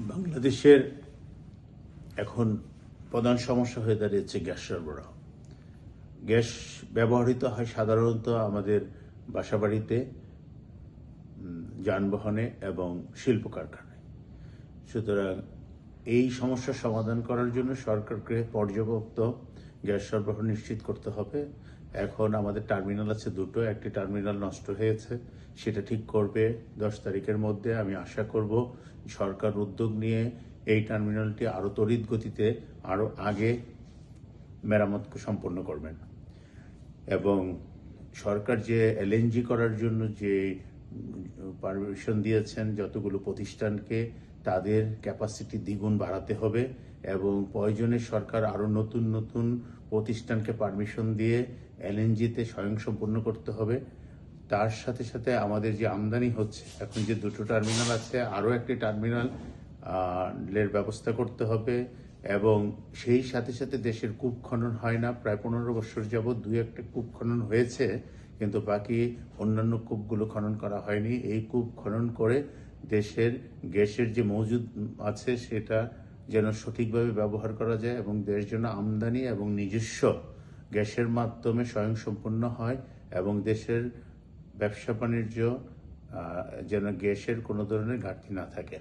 বাংলাদেশের এখন প্রধান সমস্যা হয়ে দাঁড়িয়েছে গ্যাস সরবরাহ। গ্যাস ব্যবহৃত হয় সাধারণত আমাদের বাসাবাড়িতে, যানবাহনে এবং শিল্প কারখানায়। সুতরাং এই সমস্যার সমাধান করার জন্য সরকারকে পর্যাপ্ত গ্যাস সরবরাহ নিশ্চিত করতে হবে। এখন আমাদের টার্মিনাল আছে দুটো, একটি টার্মিনাল নষ্ট হয়েছে, সেটা ঠিক করবে 10 তারিখের মধ্যে। আমি আশা করব সরকার উদ্যোগ নিয়ে এই টার্মিনালটি আরও তড়িৎ গতিতে আরও আগে মেরামত সম্পন্ন করবেন। এবং সরকার যে এলএনজি করার জন্য যে পারমিশন দিয়েছেন যতগুলো প্রতিষ্ঠানকে, তাদের ক্যাপাসিটি দ্বিগুণ বাড়াতে হবে এবং প্রয়োজনে সরকার আরও নতুন নতুন প্রতিষ্ঠানকে পারমিশন দিয়ে এলএনজিতে স্বয়ংসম্পূর্ণ করতে হবে। তার সাথে সাথে আমাদের যে আমদানি হচ্ছে, এখন যে দুটো টার্মিনাল আছে, আরও একটি টার্মিনাল এর ব্যবস্থা করতে হবে। এবং সেই সাথে সাথে দেশের কূপ খনন হয় না, প্রায় 15 বছর যাবৎ 2-1টা কূপ খনন হয়েছে, কিন্তু বাকি অন্যান্য কূপগুলো খনন করা হয়নি। এই কূপ খনন করে দেশের গ্যাসের যে মজুদ আছে সেটা যেন সঠিকভাবে ব্যবহার করা যায় এবং দেশ যেন আমদানি এবং নিজস্ব গ্যাসের মাধ্যমে স্বয়ংসম্পূর্ণ হয় এবং দেশের ব্যবসা বাণিজ্য যেন গ্যাসের কোনো ধরনের ঘাটতি না থাকে।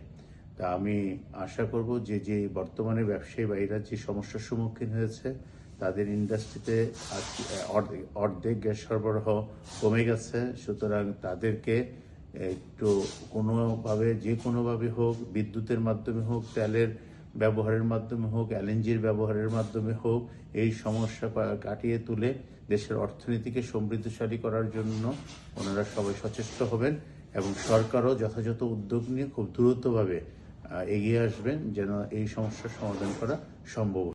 তা আমি আশা করব যে বর্তমানে ব্যবসায়ী ভাইরা যে সমস্যার সম্মুখীন হয়েছে, তাদের ইন্ডাস্ট্রিতে অর্ধেক গ্যাস সরবরাহ কমে গেছে। সুতরাং তাদেরকে একটু যে কোনোভাবে হোক, বিদ্যুতের মাধ্যমে হোক, তেলের ব্যবহারের মাধ্যমে হোক, এলএনজির ব্যবহারের মাধ্যমে হোক, এই সমস্যা কাটিয়ে তুলে দেশের অর্থনীতিকে সমৃদ্ধশালী করার জন্য ওনারা সবাই সচেষ্ট হবেন এবং সরকারও যথাযথ উদ্যোগ নিয়ে খুব দ্রুতভাবে এগিয়ে আসবেন যেন এই সমস্যার সমাধান করা সম্ভব।